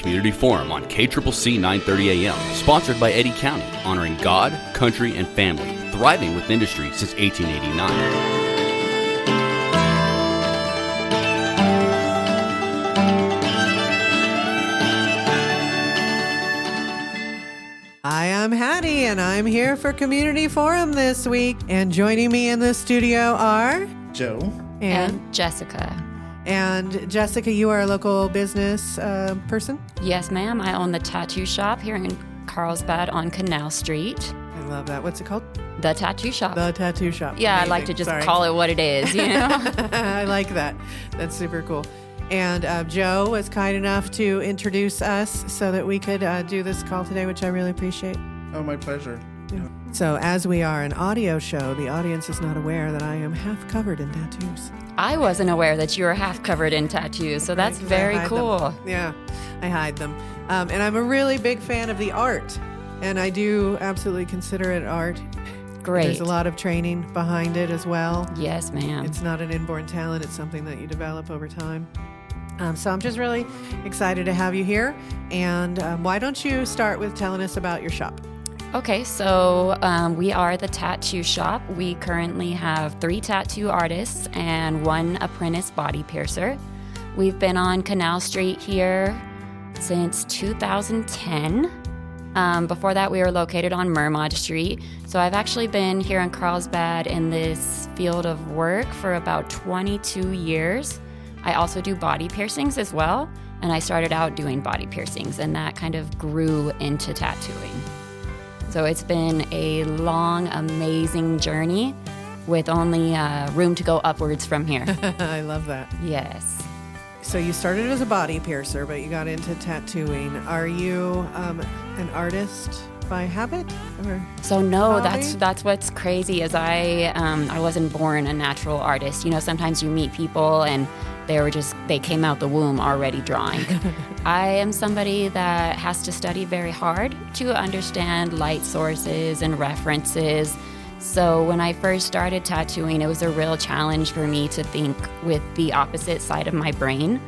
Community Forum on KCCC 930 AM, sponsored by Eddy County, honoring God, country, and family, thriving with industry since 1889. Hi, I'm Hattie, and I'm here for Community Forum this week. And joining me in the studio are Joe and Jessica. And Jessica, you are a local business person? Yes, ma'am. I own the tattoo shop here in Carlsbad on Canal Street. I love that. What's it called? The Tattoo Shop. The Tattoo Shop. Yeah, Amazing. I like to just call it what it is, you know? I like that. That's super cool. And Joe was kind enough to introduce us so that we could do this call today, which I really appreciate. Oh, my pleasure. Yeah. So as we are an audio show, the audience is not aware that I am half covered in tattoos. I wasn't aware that you were half covered in tattoos, so that's very cool. Them. Yeah, I hide them. And I'm a really big fan of the art, and I do absolutely consider it art. Great. There's a lot of training behind it as well. Yes, ma'am. It's not an inborn talent. It's something that you develop over time. So I'm just really excited to have you here. And why don't you start with telling us about your shop? Okay, so we are the Tattoo Shop. We currently have 3 tattoo artists and 1 apprentice body piercer. We've been on Canal Street here since 2010. Before that, we were located on Mermod Street. So I've actually been here in Carlsbad in this field of work for about 22 years. I also do body piercings as well, and I started out doing body piercings, and that kind of grew into tattooing. So it's been a long, amazing journey with only room to go upwards from here. I love that. Yes. So you started as a body piercer, but you got into tattooing. Are you an artist by habit? Or so no, hobby? that's what's crazy is I wasn't born a natural artist. You know, sometimes you meet people and they came out the womb already drawing. I am somebody that has to study very hard to understand light sources and references. So when I first started tattooing, it was a real challenge for me to think with the opposite side of my brain.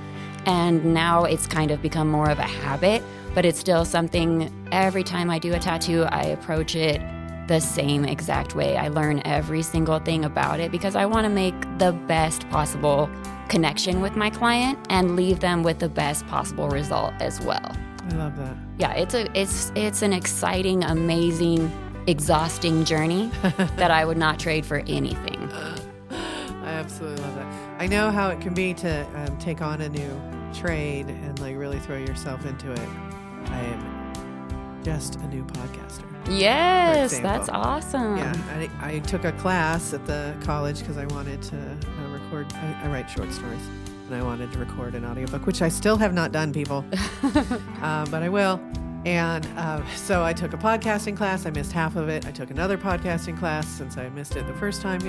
And now it's kind of become more of a habit, but it's still something every time I do a tattoo, I approach it the same exact way. I learn every single thing about it because I want to make the best possible connection with my client and leave them with the best possible result as well. I love that. Yeah, it's an exciting, amazing, exhausting journey that I would not trade for anything. I absolutely love that. I know how it can be to take on a new trade and like really throw yourself into it. I am just a new podcaster. Yes, that's awesome. Yeah, I took a class at the college because I wanted to record. I write short stories, and I wanted to record an audiobook, which I still have not done, people. But I will. And so I took a podcasting class. I missed half of it. I took another podcasting class since I missed it the first time,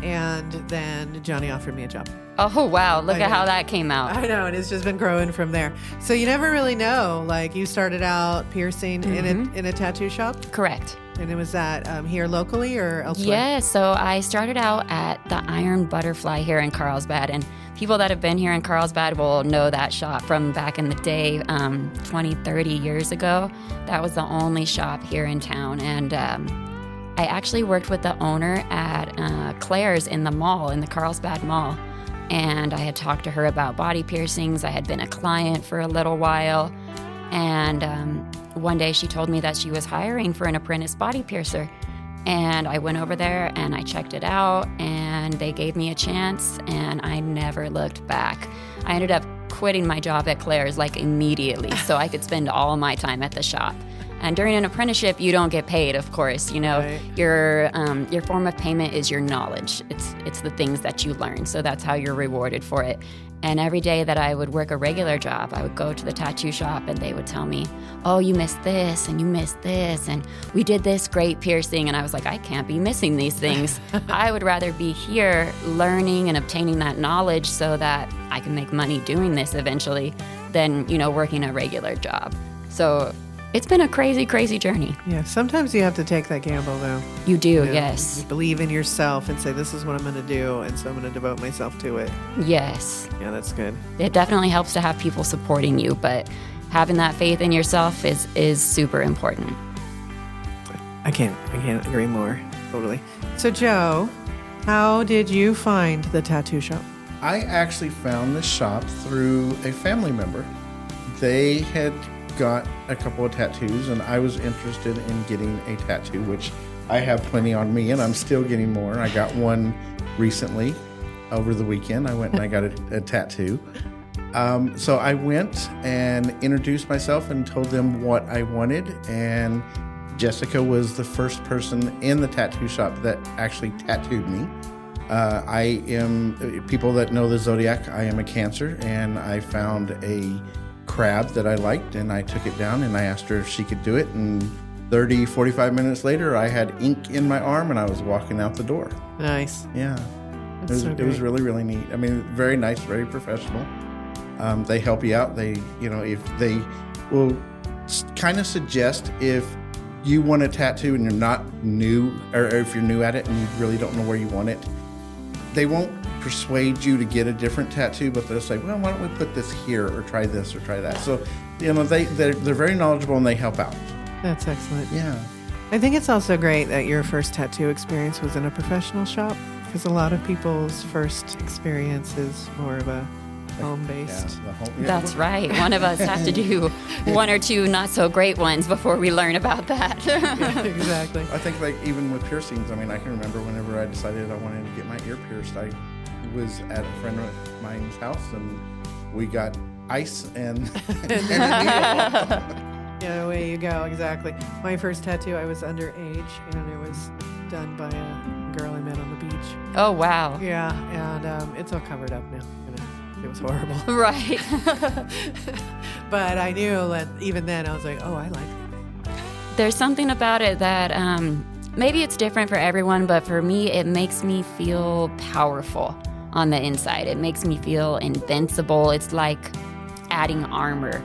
And then Johnny offered me a job. Oh, wow. Look at how that came out. I know. And it's just been growing from there. So you never really know. Like you started out piercing in a tattoo shop? Correct. And it was that here locally or elsewhere? Yeah, so I started out at the Iron Butterfly here in Carlsbad, and people that have been here in Carlsbad will know that shop from back in the day, 20, 30 years ago. That was the only shop here in town, and I actually worked with the owner at Claire's in the mall, in the Carlsbad Mall, and I had talked to her about body piercings. I had been a client for a little while, and one day she told me that she was hiring for an apprentice body piercer. And I went over there and I checked it out and they gave me a chance and I never looked back. I ended up quitting my job at Claire's like immediately so I could spend all my time at the shop. And during an apprenticeship, you don't get paid, of course. Right. Your form of payment is your knowledge. It's the things that you learn. So that's how you're rewarded for it. And every day that I would work a regular job, I would go to the tattoo shop and they would tell me, oh, you missed this and you missed this and we did this great piercing. And I was like, I can't be missing these things. I would rather be here learning and obtaining that knowledge so that I can make money doing this eventually than, working a regular job. So it's been a crazy, crazy journey. Yeah, sometimes you have to take that gamble, though. You do, yes. You believe in yourself and say, this is what I'm going to do, and so I'm going to devote myself to it. Yes. Yeah, that's good. It definitely helps to have people supporting you, but having that faith in yourself is super important. I can't agree more. Totally. So Joe, how did you find the tattoo shop? I actually found this shop through a family member. They had got a couple of tattoos, and I was interested in getting a tattoo, which I have plenty on me, and I'm still getting more. I got one recently over the weekend. I went and I got a tattoo. So I went and introduced myself and told them what I wanted, and Jessica was the first person in the tattoo shop that actually tattooed me. I am, people that know the Zodiac, I am a Cancer, and I found a crab that I liked, and I took it down and I asked her if she could do it, and 45 minutes later I had ink in my arm and I was walking out the door. Nice. Yeah. It was really, really neat. I mean, very nice, very professional. They help you out. They, if they will kind of suggest if you want a tattoo and you're not new, or if you're new at it and you really don't know where you want it, they won't persuade you to get a different tattoo, but they'll say, well, why don't we put this here, or try this, or try that. So, they're very knowledgeable and they help out. That's excellent. Yeah. I think it's also great that your first tattoo experience was in a professional shop, because a lot of people's first experience is more of a home-based. That's right. One of us have to do one or two not so great ones before we learn about that. Yeah, exactly. I think even with piercings, I mean, I can remember whenever I decided I wanted to get my ear pierced, I was at a friend of mine's house and we got ice and a needle. Yeah, away you go. Exactly. My first tattoo, I was underage, and it was done by a girl I met on the beach. Oh, wow. Yeah, and it's all covered up now. It was horrible. Right. But I knew that even then I was like, oh, I like it. There's something about it that maybe it's different for everyone, but for me, it makes me feel powerful on the inside. It makes me feel invincible. It's like adding armor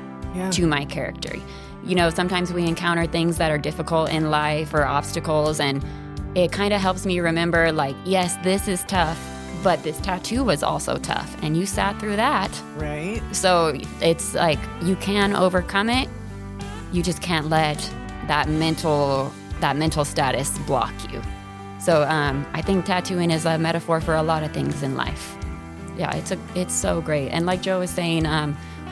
to my character. Sometimes we encounter things that are difficult in life or obstacles, and it kind of helps me remember, like, yes, this is tough, but this tattoo was also tough, and you sat through that. Right. So it's like you can overcome it. You just can't let that mental status block you. So I think tattooing is a metaphor for a lot of things in life. Yeah, it's so great. And like Joe was saying,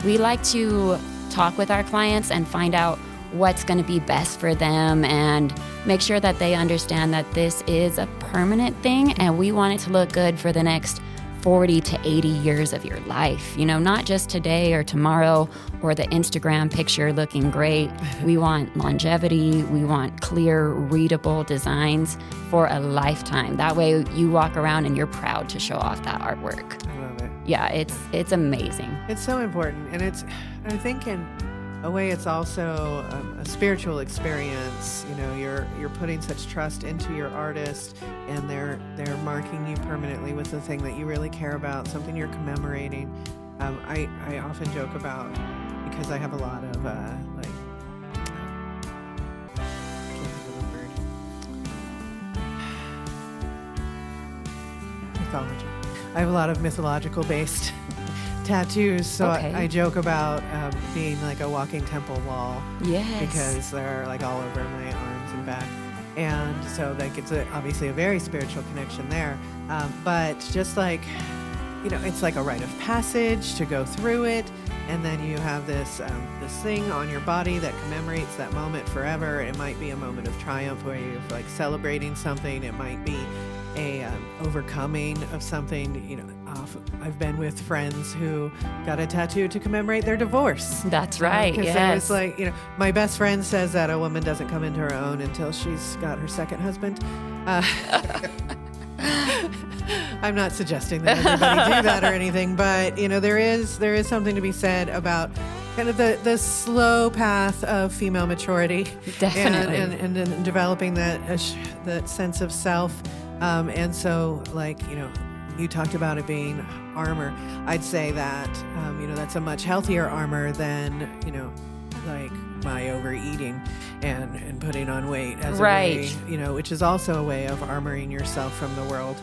we like to talk with our clients and find out what's going to be best for them and make sure that they understand that this is a permanent thing and we want it to look good for the next 40 to 80 years of your life. Not just today or tomorrow or the Instagram picture looking great. We want longevity. We want clear, readable designs for a lifetime. That way you walk around and you're proud to show off that artwork. I love it. Yeah, it's amazing. It's so important. And I think in a way it's also a spiritual experience. You're putting such trust into your artist, and they're marking you permanently with the thing that you really care about, something you're commemorating. I often joke about, because I have a lot of I can't think of the word. Mythology. I have a lot of mythological based tattoos, so Okay. I joke about being like a walking temple wall. Yes. Because they're like all over my arms and back, and so like it's obviously a very spiritual connection there. But just like, it's like a rite of passage to go through it, and then you have this thing on your body that commemorates that moment forever. It might be a moment of triumph where you're like celebrating something. It might be a overcoming of something. I've been with friends who got a tattoo to commemorate their divorce. That's right. Because Yes. it was like, my best friend says that a woman doesn't come into her own until she's got her second husband. I'm not suggesting that everybody do that or anything, but there is something to be said about kind of the slow path of female maturity. Definitely. and developing that sense of self. And so, you talked about it being armor. I'd say that, that's a much healthier armor than, like my overeating and putting on weight as a Right. way, which is also a way of armoring yourself from the world.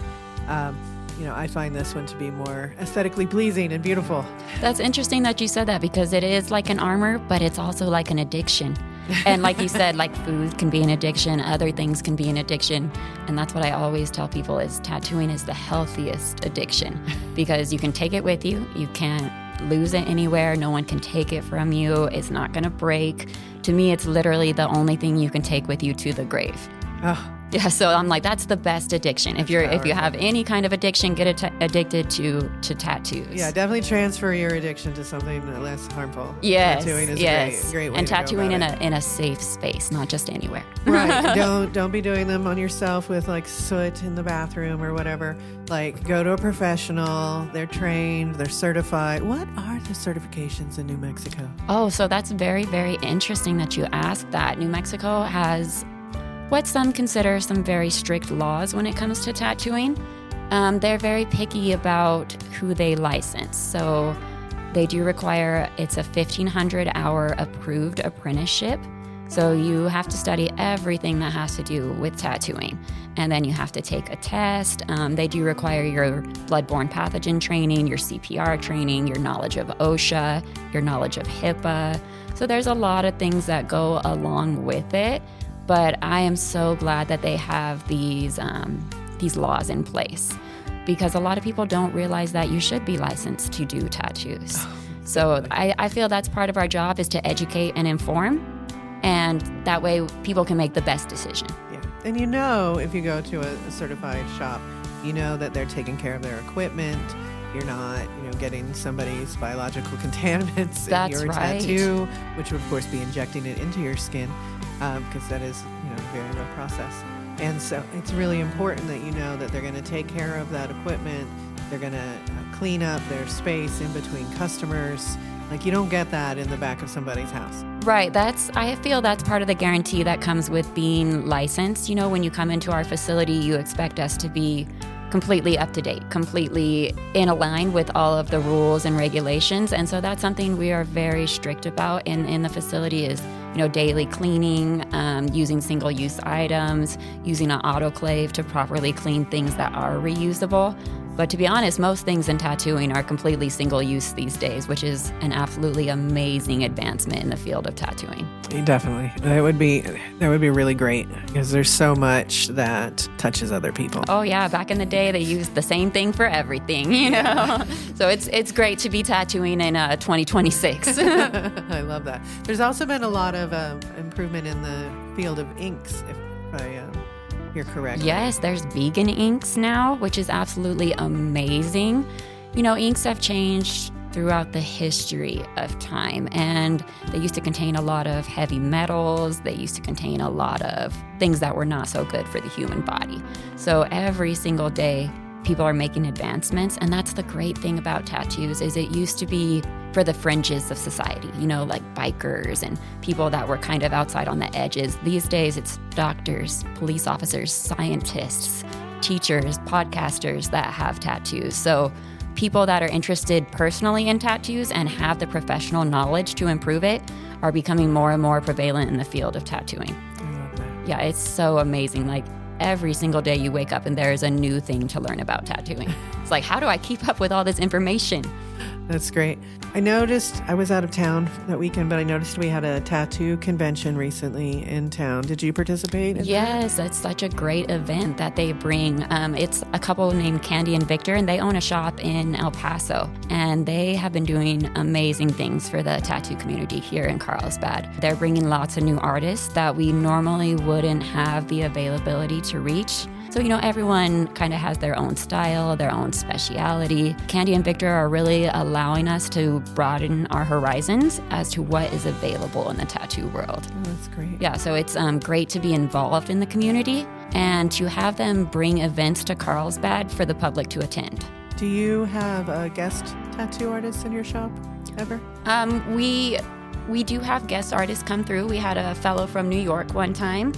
I find this one to be more aesthetically pleasing and beautiful. That's interesting that you said that, because it is like an armor, but it's also like an addiction. And like you said, like food can be an addiction, other things can be an addiction. And that's what I always tell people is tattooing is the healthiest addiction, because you can take it with you. You can't lose it anywhere. No one can take it from you. It's not going to break. To me, it's literally the only thing you can take with you to the grave. Oh. Yeah, so I'm like, that's the best addiction. If you have any kind of addiction, get addicted to tattoos. Yeah, definitely transfer your addiction to something less harmful. Yes, tattooing is a great way and to go tattooing about in a safe space, not just anywhere. Right. Don't be doing them on yourself with like soot in the bathroom or whatever. Like, go to a professional. They're trained. They're certified. What are the certifications in New Mexico? Oh, so that's very, very interesting that you asked that. New Mexico has what some consider some very strict laws when it comes to tattooing. They're very picky about who they license. So they do require, it's a 1,500-hour approved apprenticeship. So you have to study everything that has to do with tattooing. And then you have to take a test. They do require your bloodborne pathogen training, your CPR training, your knowledge of OSHA, your knowledge of HIPAA. So there's a lot of things that go along with it. But I am so glad that they have these laws in place, because a lot of people don't realize that you should be licensed to do tattoos. So I feel that's part of our job, is to educate and inform, and that way people can make the best decision. Yeah. And if you go to a certified shop, that they're taking care of their equipment. You're not, getting somebody's biological contaminants in your tattoo, which would, of course, be injecting it into your skin, because that is, a very real process. And so it's really important that that they're going to take care of that equipment. They're going to clean up their space in between customers. Like, you don't get that in the back of somebody's house. Right. I feel that's part of the guarantee that comes with being licensed. When you come into our facility, you expect us to be completely up to date, completely in line with all of the rules and regulations. And so that's something we are very strict about in the facility is, daily cleaning, using single-use items, using an autoclave to properly clean things that are reusable. But to be honest, most things in tattooing are completely single-use these days, which is an absolutely amazing advancement in the field of tattooing. Definitely. That would be really great, because there's so much that touches other people. Oh yeah, back in the day they used the same thing for everything, So it's great to be tattooing in 2026. I love that. There's also been a lot of improvement in the field of inks, if I hear correctly. Yes, there's vegan inks now, which is absolutely amazing. Inks have changed throughout the history of time, and they used to contain a lot of heavy metals. They used to contain a lot of things that were not so good for the human body. So every single day, people are making advancements, and that's the great thing about tattoos is it used to be for the fringes of society, like bikers and people that were kind of outside on the edges. These days, it's doctors, police officers, scientists, teachers, podcasters that have tattoos. So people that are interested personally in tattoos and have the professional knowledge to improve it are becoming more and more prevalent in the field of tattooing. I love that. Yeah, it's so amazing. Like, every single day you wake up and there is a new thing to learn about tattooing. It's like, how do I keep up with all this information? That's great. I noticed, I was out of town that weekend, but I noticed we had a tattoo convention recently in town. Did you participate in Yes, it's such a great event that they bring. It's a couple named Candy and Victor, and they own a shop in El Paso. And they have been doing amazing things for the tattoo community here in Carlsbad. They're bringing lots of new artists that we normally wouldn't have the availability to reach. So, everyone kind of has their own style, their own speciality. Candy and Victor are really allowing us to broaden our horizons as to what is available in the tattoo world. Oh, that's great. Yeah, so it's great to be involved in the community and to have them bring events to Carlsbad for the public to attend. Do you have guest tattoo artists in your shop ever? We do have guest artists come through. We had a fellow from New York one time.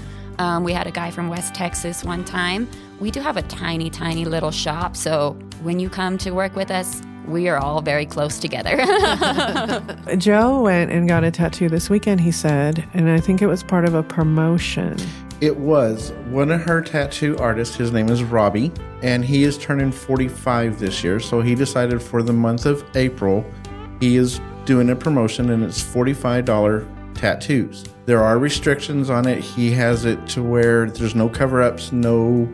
We had a guy from West Texas one time. We do have a tiny, tiny little shop. So when you come to work with us, we are all very close together. Joe went and got a tattoo this weekend, he said, and I think it was part of a promotion. It was one of her tattoo artists. His name is Robbie, and he is turning 45 this year. So he decided for the month of April, he is doing a promotion, and it's $45 tattoos. There are restrictions on it. He has it to where there's no cover-ups, no...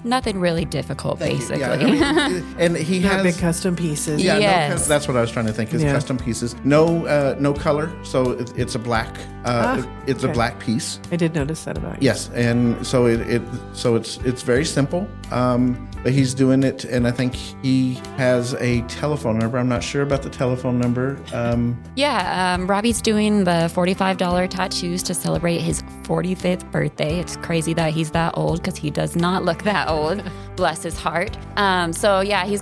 Nothing really difficult, basically. Yeah, I mean, and he Not has... big custom pieces. Yeah, Yes. that's what I was trying to think. Is Yeah. custom pieces. No color, so it's a black. It's a okay. black piece. I did notice that about you. Yes, and so it's very simple. But he's doing it, and I think he has a telephone number. I'm not sure about the telephone number. Robbie's doing the $45 tattoos to celebrate his 45th birthday. It's crazy that he's that old because he does not look that old. Bless his heart. He's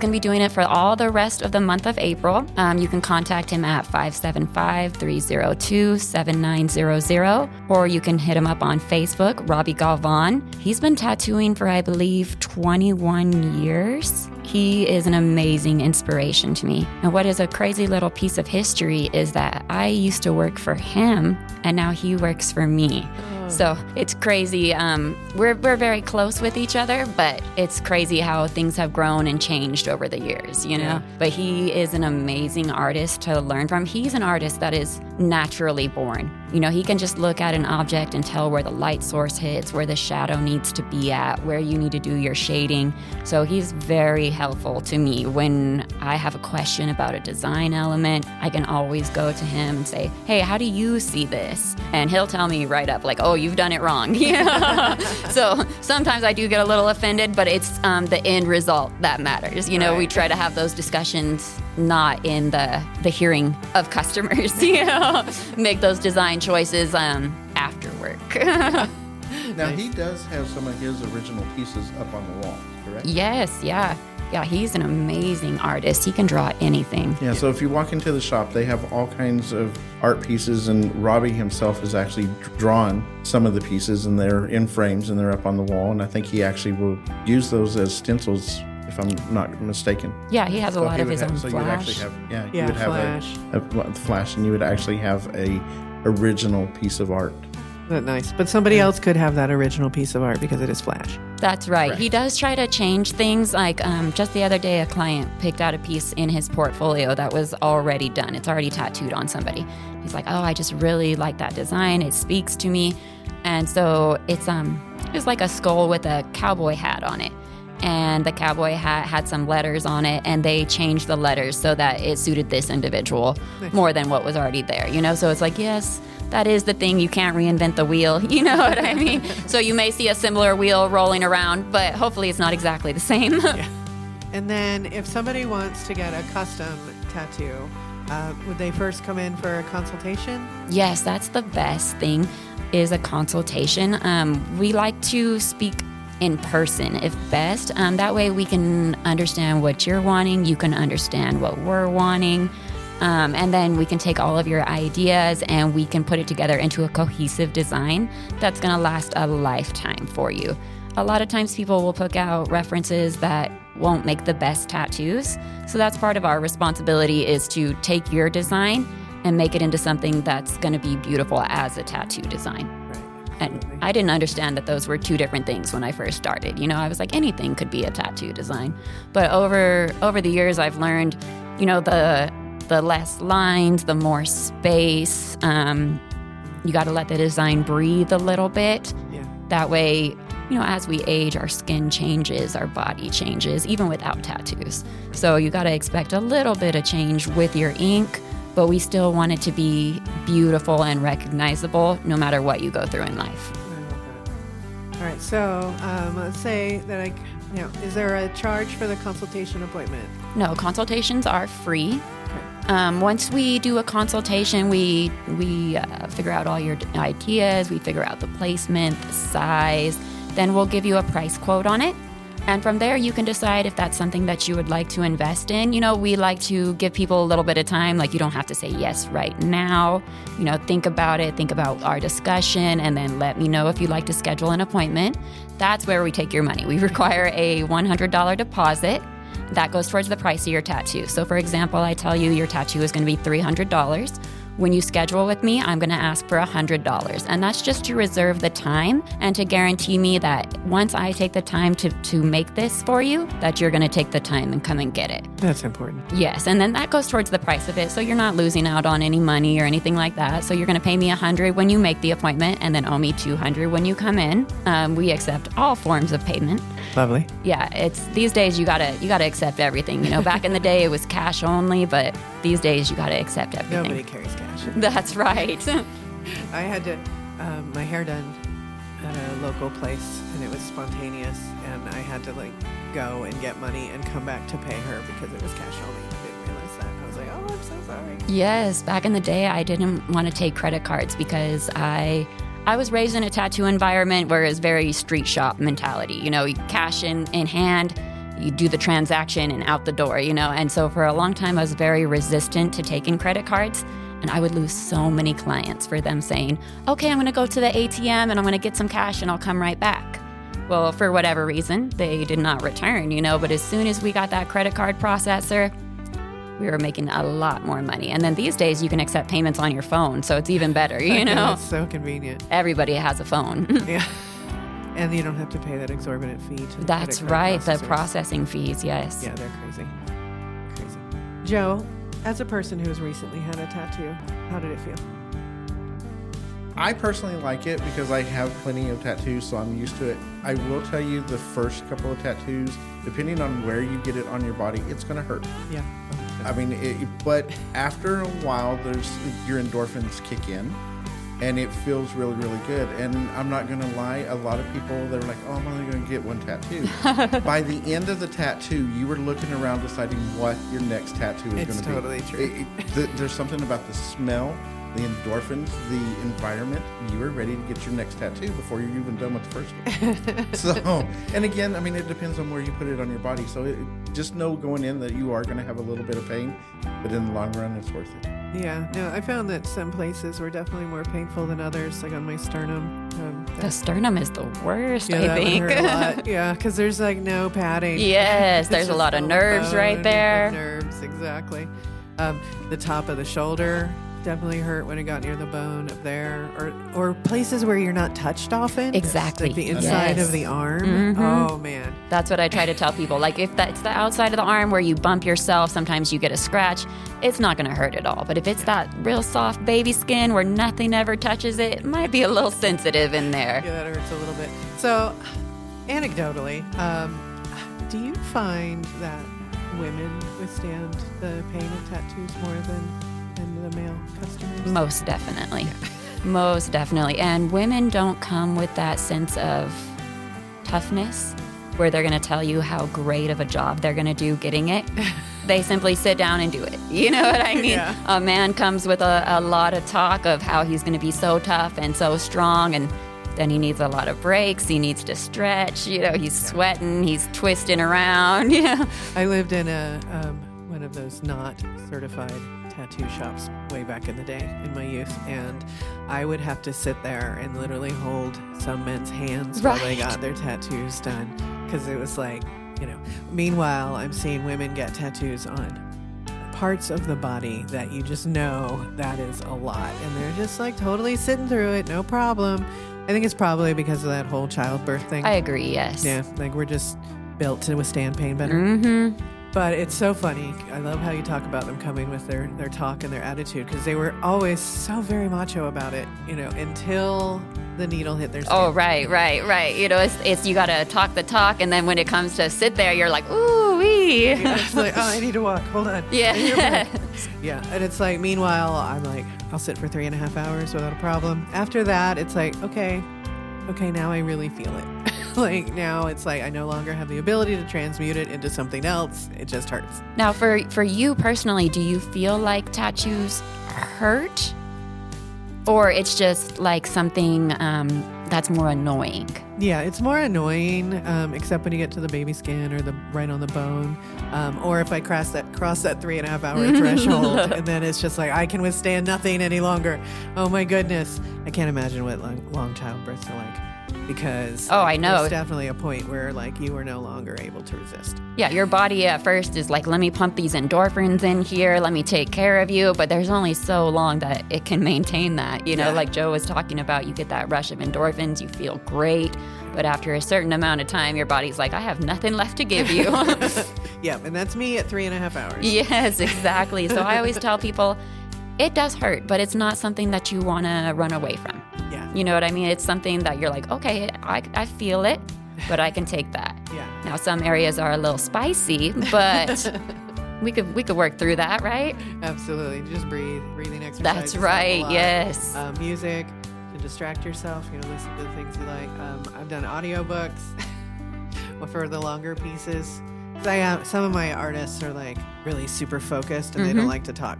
going to be doing it for all the rest of the month of April. You can contact him at 575-302-7900, or you can hit him up on Facebook, Robbie Galvan. He's been tattooing for, I believe, 21 years. He is an amazing inspiration to me. And what is a crazy little piece of history is that I used to work for him, and now he works for me. So it's crazy. We're very close with each other, but it's crazy how things have grown and changed over the years, you know? Yeah. But he is an amazing artist to learn from. He's an artist that is naturally born. You know, he can just look at an object and tell where the light source hits, where the shadow needs to be at, where you need to do your shading. So he's very helpful to me. When I have a question about a design element, I can always go to him and say, hey, how do you see this? And he'll tell me right up, like, oh, you've done it wrong. So sometimes I do get a little offended, but it's the end result that matters. You know, Right. we try to have those discussions not in the hearing of customers, you know, make those design choices after work. Now he does have some of his original pieces up on the wall, correct? Yes, yeah. Yeah, he's an amazing artist. He can draw anything. Yeah, so if you walk into the shop, they have all kinds of art pieces, and Robbie himself has actually drawn some of the pieces, and they're in frames and they're up on the wall, and I think he actually will use those as stencils, if I'm not mistaken. Yeah, he has a lot he of would his have- own so you would actually flash. have, you Yeah, would have flash. a flash, and you would actually have a original piece of art. That's nice. But somebody else could have that original piece of art because it is Flash. That's right. Correct. He does try to change things. Like just the other day, a client picked out a piece in his portfolio that was already done. It's already tattooed on somebody. He's like, oh, I just really like that design. It speaks to me. And so it's like a skull with a cowboy hat on it. And the cowboy hat had some letters on it, and they changed the letters so that it suited this individual more than what was already there, you know? So it's like, yes, that is the thing. You can't reinvent the wheel. You know what I mean? So you may see a similar wheel rolling around, but hopefully it's not exactly the same. And then if somebody wants to get a custom tattoo, would they first come in for a consultation? Yes, that's the best thing, is a consultation. We like to speak in person if best. That way we can understand what you're wanting. You can understand what we're wanting. And then we can take all of your ideas and we can put it together into a cohesive design that's going to last a lifetime for you. A lot of times people will pick out references that won't make the best tattoos. So that's part of our responsibility, is to take your design and make it into something that's going to be beautiful as a tattoo design. And I didn't understand that those were two different things when I first started. You know, I was like, anything could be a tattoo design. But over the years, I've learned, you know, the less lines, the more space. You got to let the design breathe a little bit. Yeah. That way, you know, as we age, our skin changes, our body changes, even without tattoos. So you got to expect a little bit of change with your ink, but we still want it to be beautiful and recognizable no matter what you go through in life. I love that. All right. So let's say that is there a charge for the consultation appointment? No, consultations are free. Okay. Once we do a consultation, we figure out all your ideas, we figure out the placement, the size, then we'll give you a price quote on it. And from there, you can decide if that's something that you would like to invest in. You know, we like to give people a little bit of time. Like, you don't have to say yes right now. You know, think about it, think about our discussion, and then let me know if you'd like to schedule an appointment. That's where we take your money. We require a $100 deposit. That goes towards the price of your tattoo. So, for example, I tell you your tattoo is going to be $300. when you schedule with me, I'm going to ask for $100. And that's just to reserve the time and to guarantee me that once I take the time to make this for you, that you're going to take the time and come and get it. That's important. Yes, and then that goes towards the price of it, so you're not losing out on any money or anything like that. So you're going to pay me $100 when you make the appointment, and then owe me $200 when you come in. We accept all forms of payment. Lovely. Yeah, it's these days you gotta accept everything. You know, back in the day it was cash only, but these days you gotta accept everything. Nobody carries cash. That's right. I had to my hair done at a local place, and it was spontaneous, and I had to like go and get money and come back to pay her because it was cash only. I didn't realize that. I was like, oh, I'm so sorry. Yes, back in the day I didn't want to take credit cards because I was raised in a tattoo environment where it's very street shop mentality. You know, you cash in hand, you do the transaction and out the door, you know. And so for a long time, I was very resistant to taking credit cards. And I would lose so many clients for them saying, okay, I'm going to go to the ATM and I'm going to get some cash and I'll come right back. Well, for whatever reason, they did not return, you know. But as soon as we got that credit card processor, we were making a lot more money. And then these days you can accept payments on your phone, so it's even better, you know? It's so convenient. Everybody has a phone. Yeah. And you don't have to pay that exorbitant fee to the That's credit card right, the processors. processing fees, yes. Yeah, they're crazy. Crazy. Joe, as a person who has recently had a tattoo, how did it feel? I personally like it because I have plenty of tattoos, so I'm used to it. I will tell you, the first couple of tattoos, depending on where you get it on your body, it's going to hurt. Yeah. I mean, but after a while, your endorphins kick in, and it feels really, really good. And I'm not going to lie, a lot of people, they're like, oh, I'm only going to get one tattoo. By the end of the tattoo, you were looking around deciding what your next tattoo is going to be. It's totally true. There's something about the smell, the endorphins, the environment. You were ready to get your next tattoo before you're even done with the first one. So, and again, I mean, it depends on where you put it on your body. So just know going in that you are going to have a little bit of pain, but in the long run, it's worth it. Yeah, no, I found that some places were definitely more painful than others, like on my sternum. The sternum is the worst, Yeah, I that think. would hurt a lot. Yeah, because there's like no padding. Yes, It's there's a just lot of all nerves bone right and there. Nerves, exactly. The top of the shoulder definitely hurt when it got near the bone up there, or places where you're not touched often. Exactly. Like the inside Yes. of the arm. Mhm. Oh man. That's what I try to tell people. Like if that's the outside of the arm where you bump yourself, sometimes you get a scratch, it's not going to hurt at all. But if it's that real soft baby skin where nothing ever touches it, it might be a little sensitive in there. Yeah, that hurts a little bit. So, anecdotally, do you find that women withstand the pain of tattoos more than the male customers? Most definitely. Most definitely. And women don't come with that sense of toughness where they're going to tell you how great of a job they're going to do getting it. They simply sit down and do it. You know what I mean? Yeah. A man comes with a lot of talk of how he's going to be so tough and so strong, and then he needs a lot of breaks. He needs to stretch. You know, he's sweating. He's twisting around. Yeah. I lived in a one of those not certified tattoo shops way back in the day in my youth, and I would have to sit there and literally hold some men's hands while they Right. got their tattoos done, because it was like, you know. Meanwhile, I'm seeing women get tattoos on parts of the body that you just know that is a lot, and they're just like totally sitting through it, no problem. I think it's probably because of that whole childbirth thing. I agree, yes. Yeah, like we're just built to withstand pain better. Mm-hmm. But it's so funny. I love how you talk about them coming with their talk and their attitude, because they were always so very macho about it, you know, until the needle hit their skin. Oh, right. You know, it's you got to talk the talk, and then when it comes to sit there, you're like, ooh, wee. Yeah, it's like, oh, I need to walk. Hold on. Yeah. Yeah. And it's like, meanwhile, I'm like, I'll sit for 3.5 hours without a problem. After that, it's like, okay, now I really feel it. Like now it's like I no longer have the ability to transmute it into something else. It just hurts. Now, for you personally, do you feel like tattoos hurt? Or it's just like something that's more annoying? Yeah, it's more annoying, except when you get to the baby skin or the right on the bone, or if I cross that 3.5 hour threshold, and then it's just like I can withstand nothing any longer. Oh my goodness, I can't imagine what long childbirths are like. because I know. there's definitely a point where like you were no longer able to resist. Yeah, your body at first is like, let me pump these endorphins in here, let me take care of you, but there's only so long that it can maintain that. You know, like Joe was talking about, you get that rush of endorphins, you feel great, but after a certain amount of time, your body's like, I have nothing left to give you. Yeah, and that's me at 3.5 hours. Yes, exactly. So I always tell people, it does hurt, but it's not something that you want to run away from. Yeah. You know what I mean? It's something that you're like, okay, I feel it, but I can take that. Yeah. Now, some areas are a little spicy, but we could work through that, right? Absolutely. Just breathing exercises. That's right. help a lot. Yes. Music to distract yourself. Listen to the things you like. I've done audiobooks for the longer pieces. Some of my artists are like really super focused and they don't like to talk.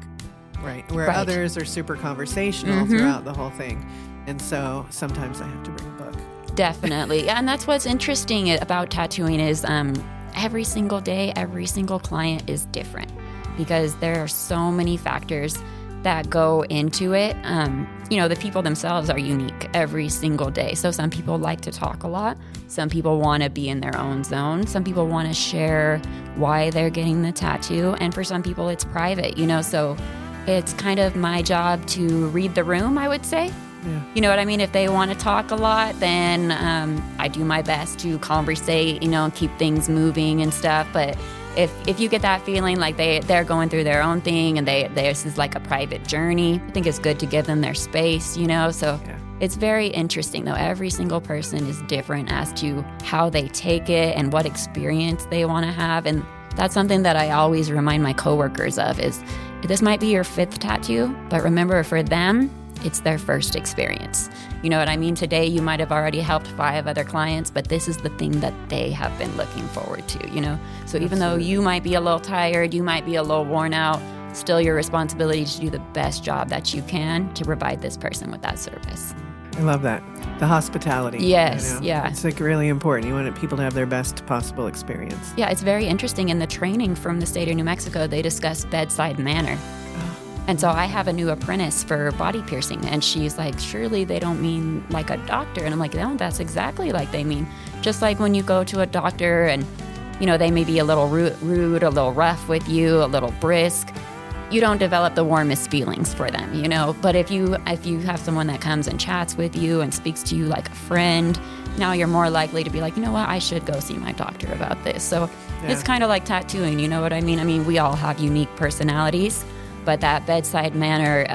Right. Where others are super conversational throughout the whole thing. And so sometimes I have to bring a book. Definitely. And that's what's interesting about tattooing is every single day, every single client is different because there are so many factors that go into it. The people themselves are unique every single day. So some people like to talk a lot. Some people want to be in their own zone. Some people want to share why they're getting the tattoo. And for some people, it's private, so it's kind of my job to read the room, I would say. Yeah. You know what I mean? If they want to talk a lot, then I do my best to conversate, and keep things moving and stuff. But if you get that feeling like they're going through their own thing and this is like a private journey, I think it's good to give them their space, So it's very interesting, though. Every single person is different as to how they take it and what experience they want to have. And that's something that I always remind my coworkers of is this might be your 5th tattoo, but remember for them, it's their first experience. You know what I mean? Today, you might have already helped 5 other clients, but this is the thing that they have been looking forward to, So even though you might be a little tired, you might be a little worn out, still your responsibility to do the best job that you can to provide this person with that service. I love that. The hospitality. Yes, yeah. It's like really important. You want people to have their best possible experience. Yeah, it's very interesting. In the training from the state of New Mexico, they discuss bedside manner. And so I have a new apprentice for body piercing, and she's like, surely they don't mean like a doctor. And I'm like, no, that's exactly like they mean. Just like when you go to a doctor and, they may be a little rude, a little rough with you, a little brisk. You don't develop the warmest feelings for them, But if you have someone that comes and chats with you and speaks to you like a friend, now you're more likely to be like, you know what, I should go see my doctor about this. So it's kind of like tattooing, you know what I mean? I mean, we all have unique personalities. But that bedside manner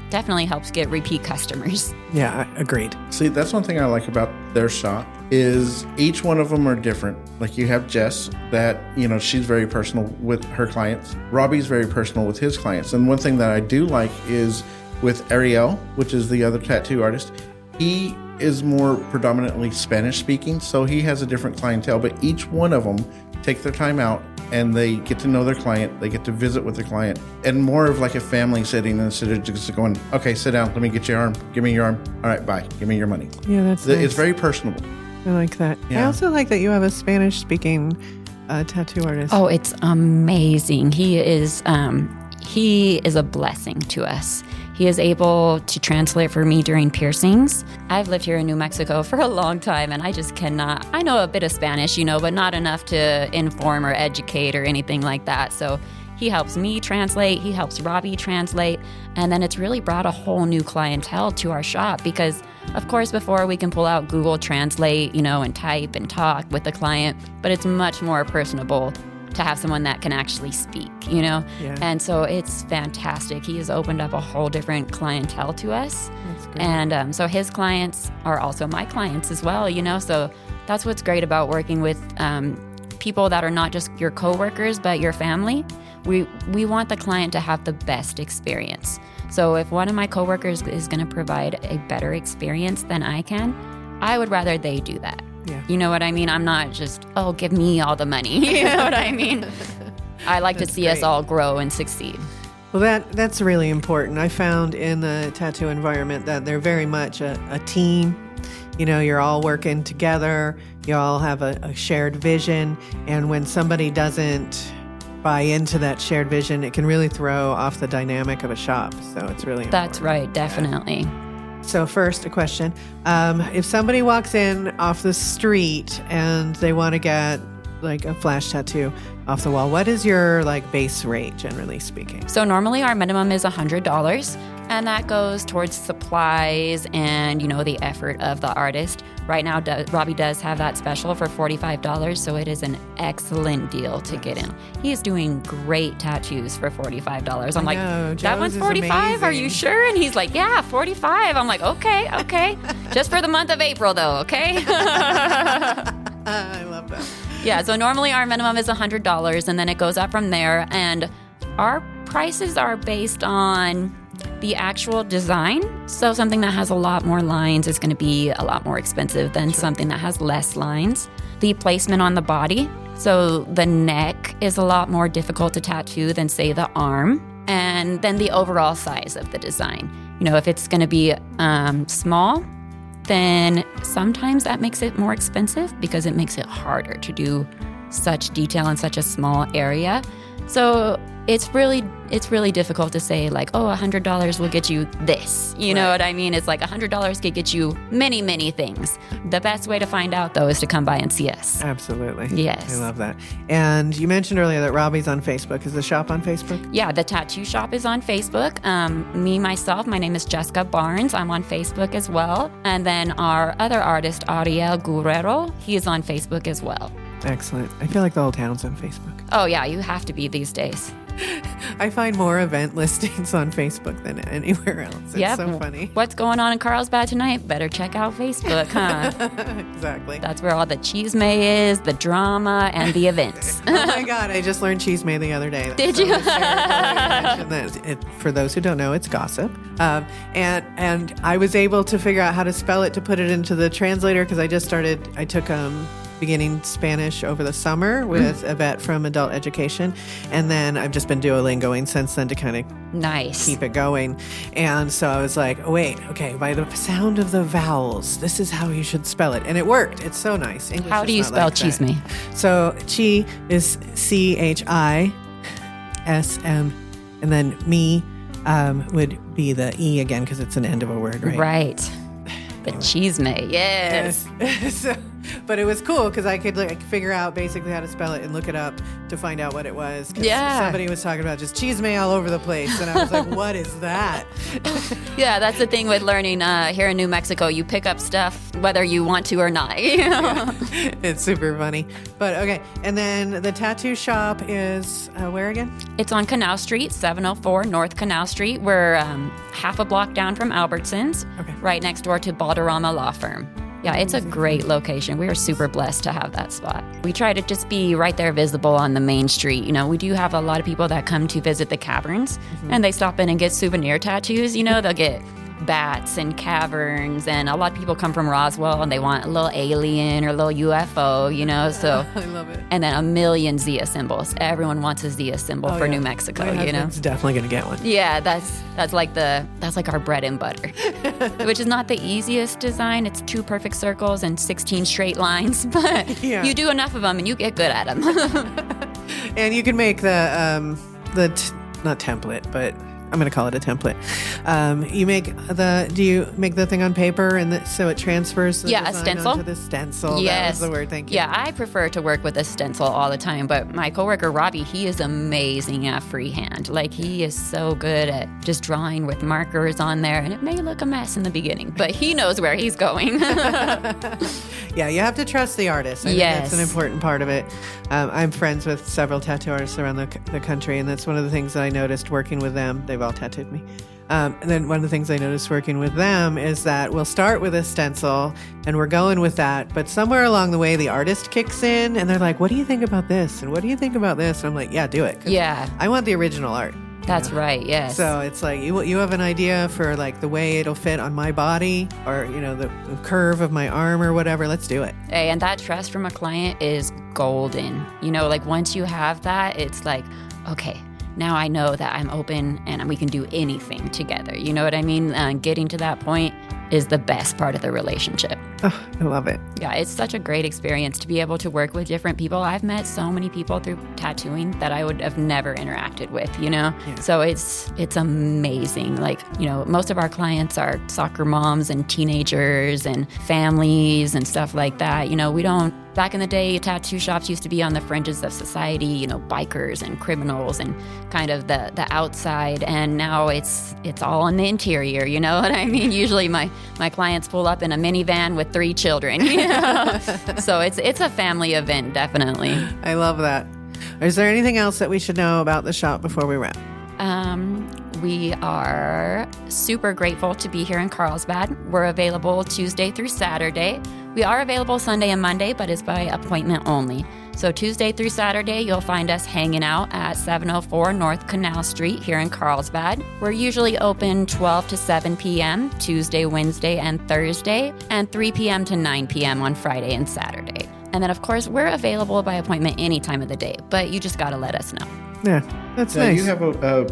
definitely helps get repeat customers. Yeah, agreed. See, that's one thing I like about their shop is each one of them are different. Like you have Jess that, she's very personal with her clients. Robbie's very personal with his clients. And one thing that I do like is with Ariel, which is the other tattoo artist, he is more predominantly Spanish speaking. So he has a different clientele, but each one of them take their time out and they get to know their client. They get to visit with the client and more of like a family setting instead of just going, okay, sit down. Let me get your arm. Give me your arm. All right, bye. Give me your money. Yeah, that's nice. It's very personable. I like that. Yeah. I also like that you have a Spanish-speaking tattoo artist. Oh, it's amazing. He is a blessing to us. He is able to translate for me during piercings. I've lived here in New Mexico for a long time, and I just cannot. I know a bit of Spanish, but not enough to inform or educate or anything like that. So he helps me translate. He helps Robbie translate. And then it's really brought a whole new clientele to our shop because, of course, before we can pull out Google Translate, and type and talk with the client, but it's much more personable to have someone that can actually speak, Yeah. And so it's fantastic. He has opened up a whole different clientele to us. That's great. And so his clients are also my clients as well, So that's what's great about working with people that are not just your coworkers, but your family. We want the client to have the best experience. So if one of my coworkers is going to provide a better experience than I can, I would rather they do that. Yeah. You know what I mean? I'm not just, give me all the money. You know what I mean? I like to see us all grow and succeed. Well, that's really important. I found in the tattoo environment that they're very much a team. You're all working together. You all have a shared vision. And when somebody doesn't buy into that shared vision, it can really throw off the dynamic of a shop. So it's really important. That's right, definitely. Yeah. So first, a question. If somebody walks in off the street and they want to get like a flash tattoo off the wall, what is your like base rate, generally speaking? So normally our minimum is $100, and that goes towards supplies and, the effort of the artist. Right now, Robbie does have that special for $45, so it is an excellent deal to get in. He is doing great tattoos for $45. I'm like, that one's $45? Are you sure? And he's like, yeah, $45. I'm like, okay. Just for the month of April, though, okay? I love that. Yeah, so normally our minimum is $100, and then it goes up from there. And our prices are based on the actual design. So something that has a lot more lines is going to be a lot more expensive than something that has less lines. The placement on the body. So the neck is a lot more difficult to tattoo than, say, the arm. And then the overall size of the design. If it's going to be small, then sometimes that makes it more expensive because it makes it harder to do such detail in such a small area. So it's really difficult to say like, $100 will get you this. You know what I mean? It's like $100 could get you many, many things. The best way to find out, though, is to come by and see us. Absolutely. Yes. I love that. And you mentioned earlier that Robbie's on Facebook. Is the shop on Facebook? Yeah, the tattoo shop is on Facebook. Myself, my name is Jessica Barnes. I'm on Facebook as well. And then our other artist, Ariel Guerrero, he is on Facebook as well. Excellent. I feel like the whole town's on Facebook. Oh, yeah, you have to be these days. I find more event listings on Facebook than anywhere else. It's so funny. What's going on in Carlsbad tonight? Better check out Facebook, huh? Exactly. That's where all the chisme is, the drama, and the events. Oh my God, I just learned chisme the other day. Did you? For those who don't know, it's gossip. And I was able to figure out how to spell it to put it into the translator because I took beginning Spanish over the summer with a vet from Adult Education. And then I've just been Duolingoing since then to kind of keep it going. And so I was like, by the sound of the vowels, this is how you should spell it. And it worked. It's so nice. English how do you spell chisme? So chi is CHISM. And then me would be the E again because it's an end of a word, right? Right. The chisme, yes. But it was cool because I could figure out basically how to spell it and look it up to find out what it was. Yeah. Somebody was talking about just chisme all over the place. And I was like, what is that? Yeah, that's the thing with learning here in New Mexico. You pick up stuff whether you want to or not. Yeah. It's super funny. But okay. And then the tattoo shop is where again? It's on Canal Street, 704 North Canal Street. We're half a block down from Albertsons, right next door to Balderrama Law Firm. Yeah, it's a great location. We are super blessed to have that spot. We try to just be right there visible on the main street. We do have a lot of people that come to visit the caverns, and they stop in and get souvenir tattoos. They'll get bats and caverns, and a lot of people come from Roswell and they want a little alien or a little UFO, so I love it. And then a million Zia symbols. Everyone wants a Zia symbol for New Mexico, It's definitely gonna get one. Yeah, that's like our bread and butter. Which is not the easiest design. It's 2 perfect circles and 16 straight lines, but you do enough of them and you get good at them. And you can make not template, but I'm going to call it a template. Do you make the thing on paper so it transfers the design a stencil onto the stencil? Yes. That was the word, thank you. Yeah, I prefer to work with a stencil all the time, but my coworker Robbie, he is amazing at freehand. He is so good at just drawing with markers on there, and it may look a mess in the beginning, but he knows where he's going. Yeah, you have to trust the artist. I think that's an important part of it. I'm friends with several tattoo artists around the country, and that's one of the things that I noticed working with them. They've all tattooed me. And then one of the things I noticed working with them is that we'll start with a stencil and we're going with that. But somewhere along the way, the artist kicks in and they're like, what do you think about this? And what do you think about this? And I'm like, yeah, do it. Yeah. I want the original art. That's right, yes. So it's like you have an idea for the way it'll fit on my body or, the curve of my arm or whatever. Let's do it. Hey, and that trust from a client is golden. Once you have that, it's like, okay, now I know that I'm open and we can do anything together. You know what I mean? Getting to that point is the best part of the relationship. Oh, I love it. Yeah, it's such a great experience to be able to work with different people. I've met so many people through tattooing that I would have never interacted with, Yeah. So it's amazing. Like, most of our clients are soccer moms and teenagers and families and stuff like that. We don't, back in the day, tattoo shops used to be on the fringes of society, bikers and criminals and kind of the outside. And now it's all in the interior, you know what I mean? Usually my clients pull up in a minivan with 3 children, So it's a family event, definitely. I love that. Is there anything else that we should know about the shop before we wrap? We are super grateful to be here in Carlsbad. We're available Tuesday through Saturday. We are available Sunday and Monday, but it's by appointment only. So Tuesday through Saturday, you'll find us hanging out at 704 North Canal Street here in Carlsbad. We're usually open 12 to 7 p.m. Tuesday, Wednesday, and Thursday, and 3 p.m. to 9 p.m. on Friday and Saturday. And then, of course, we're available by appointment any time of the day, but you just got to let us know. Yeah, that's Now, nice. you have a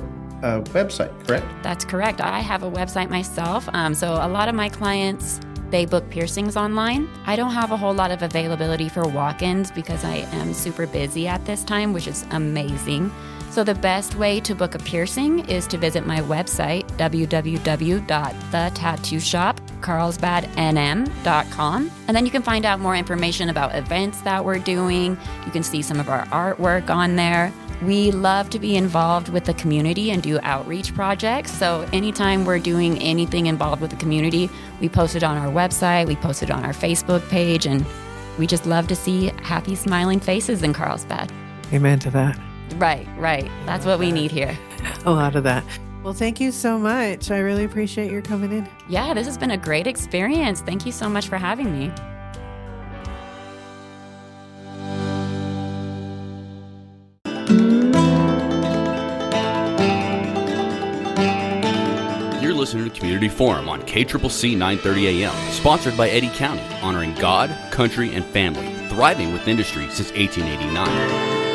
website, correct? That's correct. I have a website myself. So a lot of my clients, they book piercings online. I don't have a whole lot of availability for walk-ins because I am super busy at this time, which is amazing. So the best way to book a piercing is to visit my website, www.thetattooshopcarlsbadnm.com. And then you can find out more information about events that we're doing. You can see some of our artwork on there. We love to be involved with the community and do outreach projects. So anytime we're doing anything involved with the community, we post it on our website, we post it on our Facebook page, and we just love to see happy, smiling faces in Carlsbad. Amen to that. Right. That's what we need here. A lot of that. Well, thank you so much. I really appreciate your coming in. Yeah, this has been a great experience. Thank you so much for having me. You're listening to Community Forum on KCCC 930 AM, sponsored by Eddy County, honoring God, country, and family, thriving with industry since 1889.